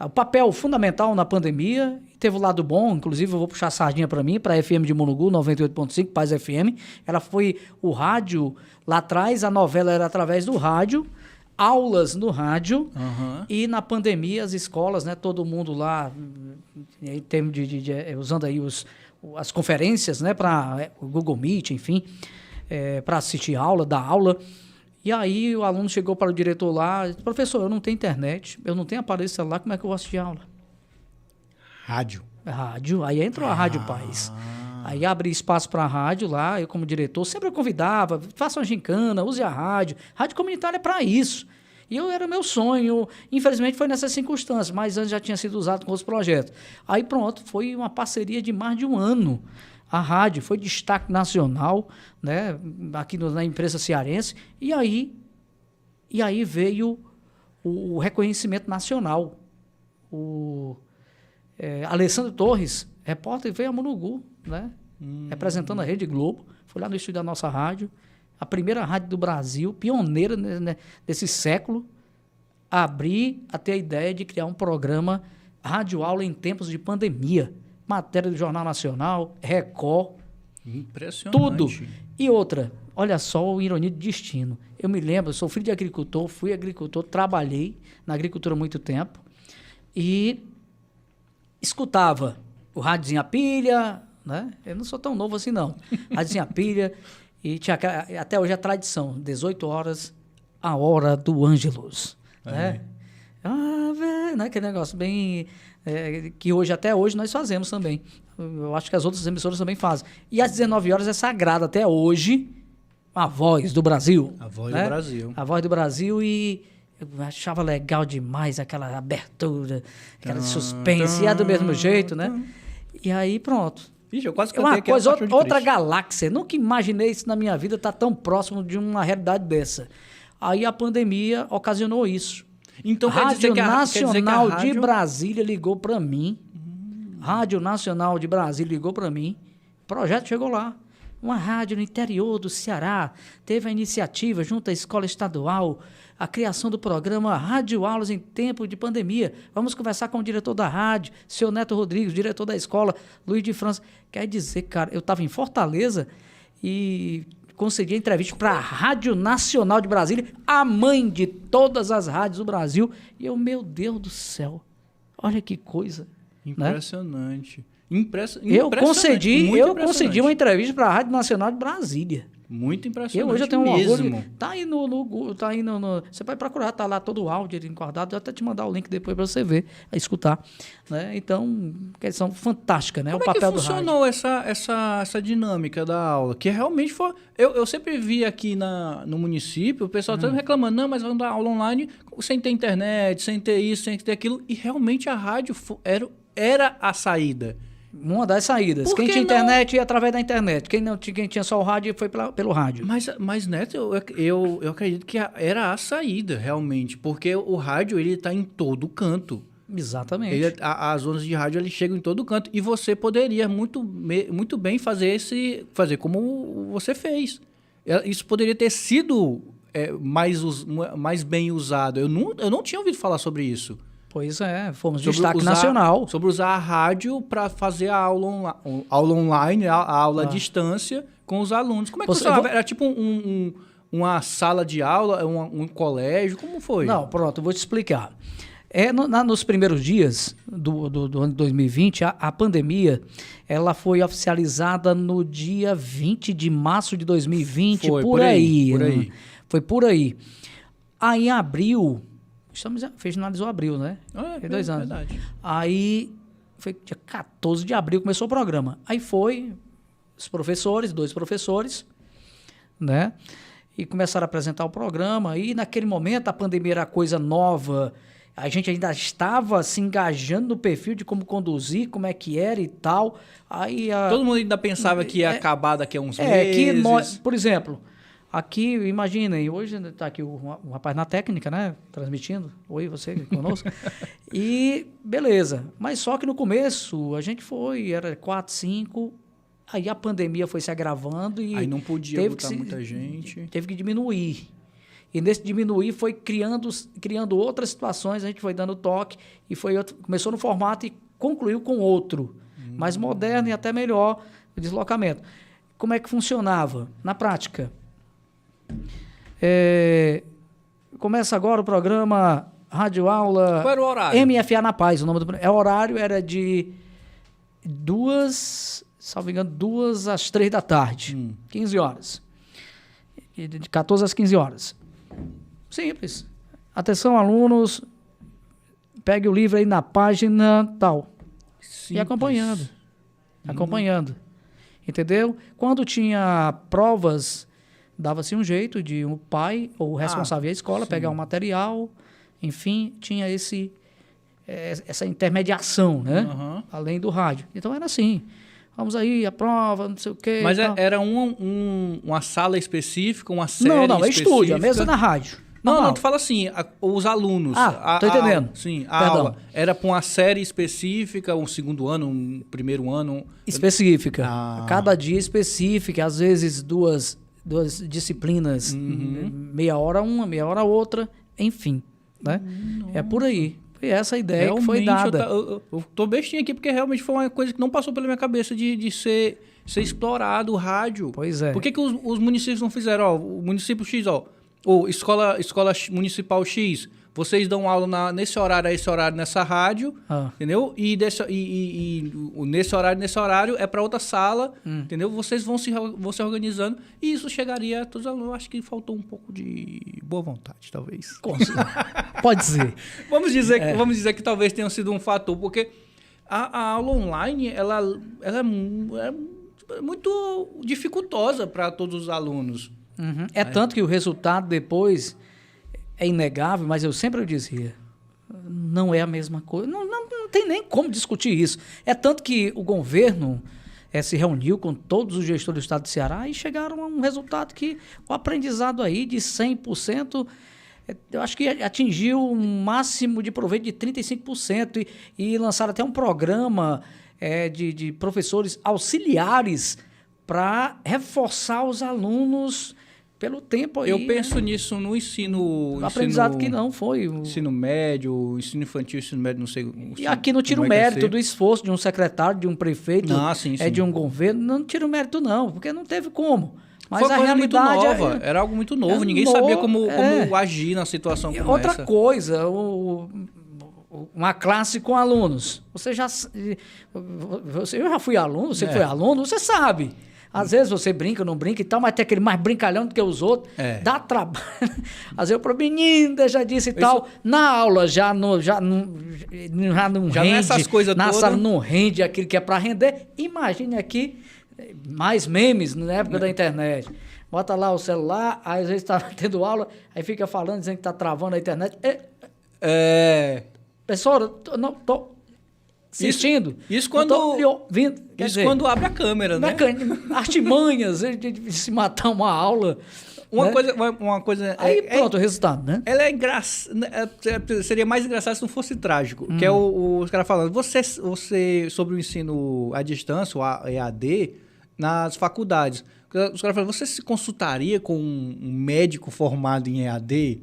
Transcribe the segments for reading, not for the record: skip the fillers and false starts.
O papel fundamental na pandemia, teve o lado bom, inclusive eu vou puxar a sardinha para mim, para a FM de Monungu, 98.5, Paz FM. Ela foi o rádio, lá atrás a novela era através do rádio, aulas no rádio, e na pandemia as escolas, né, todo mundo lá, em termos usando aí as conferências, né, para o Google Meet, enfim, para assistir aula, dar aula. E aí o aluno chegou para o diretor lá, disse, professor, eu não tenho internet, eu não tenho aparelho celular, como é que eu vou assistir aula? Rádio. Rádio, aí entrou a Rádio Paz. Aí abri espaço para a rádio lá, eu como diretor sempre convidava, faça uma gincana, use a rádio. Rádio comunitária é para isso. E era meu sonho, infelizmente foi nessas circunstâncias, mas antes já tinha sido usado com outros projetos. Aí pronto, foi uma parceria de mais de um ano. A rádio foi destaque nacional, né, aqui na imprensa cearense, e aí veio o reconhecimento nacional. Alessandro Torres, repórter, veio a Monungu, né, representando a Rede Globo, foi lá no estúdio da nossa rádio, a primeira rádio do Brasil, pioneira desse século, abrir a ter a ideia de criar um programa rádio-aula em tempos de pandemia. Matéria do Jornal Nacional, Record, impressionante. Tudo. E outra, olha só o ironia de destino. Eu me lembro, eu sou filho de agricultor, fui agricultor, trabalhei na agricultura há muito tempo e escutava o rádiozinho a pilha, né? Eu não sou tão novo assim, não. Rádiozinho a pilha e tinha até hoje a tradição, 18 horas, a hora do Ângelus, né? Né? Aquele negócio bem... que hoje, até hoje, nós fazemos também. Eu acho que as outras emissoras também fazem. E às 19 horas é sagrada até hoje a Voz do Brasil. A Voz, né? do Brasil. A Voz do Brasil, e eu achava legal demais aquela abertura, aquela suspense, e é do mesmo jeito, né? E aí, pronto. Ixi, eu quase uma coisa, outra galáxia. Nunca imaginei isso na minha vida, estar tão próximo de uma realidade dessa. Aí a pandemia ocasionou isso. Então, Rádio Nacional de Brasília ligou para mim. Rádio Nacional de Brasília ligou para mim. O projeto chegou lá. Uma rádio no interior do Ceará. Teve a iniciativa junto à Escola Estadual, a criação do programa Rádio Aulas em Tempo de Pandemia. Vamos conversar com o diretor da rádio, seu Neto Rodrigues, diretor da escola, Luiz de França. Quer dizer, cara, eu estava em Fortaleza e... concedi entrevista para a Rádio Nacional de Brasília, a mãe de todas as rádios do Brasil. E eu, meu Deus do céu, olha que coisa. Impressionante. Né? Eu concedi uma entrevista para a Rádio Nacional de Brasília. Muito impressionante. Hoje eu tenho um mesmo. orgulho. Tá aí tá aí você vai procurar, tá lá todo o áudio encordado, eu até te mandar o link depois para você ver, escutar, né? Então, questão fantástica, né? Como o papel do rádio. Como é que funcionou essa dinâmica da aula? Que realmente foi... Eu sempre vi aqui no município, o pessoal sempre reclamando, não, mas vamos dar aula online sem ter internet, sem ter isso, sem ter aquilo. E realmente a rádio era a saída. Uma das saídas. Quem tinha internet ia através da internet. Quem tinha só o rádio foi pelo rádio. Mas Neto, eu acredito que era a saída, realmente. Porque o rádio, ele está em todo canto. Exatamente. As ondas de rádio, eles chegam em todo canto. E você poderia muito bem fazer como você fez. Isso poderia ter sido mais bem usado. Eu não tinha ouvido falar sobre isso. Pois é, fomos destaque nacional. Sobre usar a rádio para fazer a aula online, a aula à distância com os alunos. Como é que funcionava? Era tipo uma sala de aula, um colégio? Como foi? Não, pronto, eu vou te explicar. Nos primeiros dias do ano de 2020, a pandemia ela foi oficializada no dia 20 de março de 2020, por aí. Foi por aí. Aí em abril... finalizou abril, né? Foi 2 anos. Verdade. Aí, foi dia 14 de abril, começou o programa. Aí foi os professores, 2 professores, né? E começaram a apresentar o programa. E naquele momento a pandemia era coisa nova. A gente ainda estava se engajando no perfil de como conduzir, como é que era e tal. Aí, todo mundo ainda pensava que ia acabar daqui a uns meses. Que nós, por exemplo... Aqui, imaginem, hoje está aqui o rapaz na técnica, né? Transmitindo. Oi, você conosco. E beleza. Mas só que no começo a gente era 4, 5. Aí a pandemia foi se agravando e... Aí não podia botar muita gente. Teve que diminuir. E nesse diminuir foi criando outras situações, a gente foi dando toque e começou no formato e concluiu com outro, mais moderno e até melhor o deslocamento. Como é que funcionava? Na prática, começa agora o programa Rádio Aula... Qual era o horário? MFA na Paz, o nome do... O horário era de 2, salvo engano, 2 às 3 da tarde, 15 horas. De 14 às 15 horas. Simples. Atenção, alunos, pegue o livro aí na página tal. Simples. E acompanhando. Acompanhando. Entendeu? Quando tinha provas, dava-se um jeito de um pai ou o responsável da escola pegar o material, enfim, tinha essa intermediação, né? Além do rádio. Então era assim. Vamos aí, a prova, não sei o quê. Mas era uma sala específica, uma série específica? Não, é estúdio, a mesa na rádio. Não, tu fala assim, os alunos. Tô entendendo. Sim, a aula era para uma série específica, um segundo ano, um primeiro ano? Específica. Cada dia específica, às vezes duas disciplinas, meia hora uma, meia hora outra, enfim. Né? É por aí. Foi essa a ideia que foi dada. Eu tô bestinho aqui porque realmente foi uma coisa que não passou pela minha cabeça de ser explorado o rádio. Pois é. Por que os municípios não fizeram? Ó, o município X, ou escola municipal X, vocês dão aula nesse horário, nessa rádio, entendeu? E nesse horário é para outra sala, entendeu? Vocês vão se organizando e isso chegaria a todos os alunos. Eu acho que faltou um pouco de boa vontade, talvez. Pode ser. Vamos dizer que talvez tenha sido um fator, porque a aula online ela é muito dificultosa para todos os alunos. Tanto que o resultado depois é inegável, mas eu sempre dizia, não é a mesma coisa. Não tem nem como discutir isso. É tanto que o governo se reuniu com todos os gestores do estado de Ceará e chegaram a um resultado que o aprendizado aí de 100%, eu acho que atingiu um máximo de proveito de 35% e lançaram até um programa de professores auxiliares para reforçar os alunos pelo tempo aí. Eu penso nisso no ensino... aprendizado que não foi. Ensino médio, ensino infantil, ensino médio, não sei... E aqui não tira o mérito do esforço de um secretário, de um prefeito, sim. De um governo. Não tira o mérito não, porque não teve como. Mas foi a realidade... Muito nova. Era algo muito novo. Ninguém sabia como agir na situação como outra essa. Outra coisa, uma classe com alunos. Eu já fui aluno, você foi aluno, você sabe. Às vezes você brinca, não brinca e tal, mas tem aquele mais brincalhão do que os outros. Dá trabalho. Às vezes eu pro menino, já disse e tal. Na aula já não rende. Nessas coisas na todas. sala não rende aquilo que é para render. Imagine aqui mais memes na época da internet. Bota lá o celular, aí às vezes está tendo aula, aí fica falando, dizendo que está travando a internet. Professor, não tô assistindo. Isso quando... ouvindo. Quando abre a câmera, né? Artimanhas de se matar uma aula. Uma coisa... Aí pronto, o resultado, né? Ela é engraçada. Seria mais engraçado se não fosse trágico. Que é os caras falando, você sobre o ensino à distância, o EAD, nas faculdades. Os caras falam, você se consultaria com um médico formado em EAD?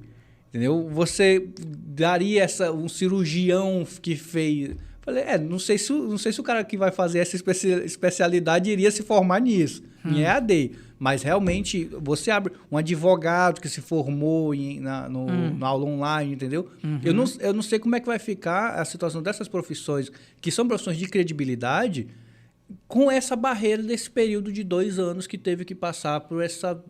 Entendeu? Você daria um cirurgião que fez... Falei, não sei se o cara que vai fazer essa especialidade iria se formar nisso, em EAD. Mas realmente, você abre um advogado que se formou na aula online, entendeu? Eu não sei como é que vai ficar a situação dessas profissões, que são profissões de credibilidade, com essa barreira desse período de 2 anos que teve que passar por essa...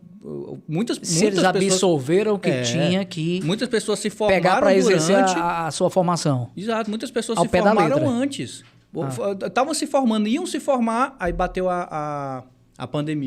Se eles absolveram o que tinha que... Muitas pessoas se formaram pegar para exercer a sua formação. Exato, muitas pessoas se formaram antes. Estavam se formando, iam se formar, aí bateu a pandemia.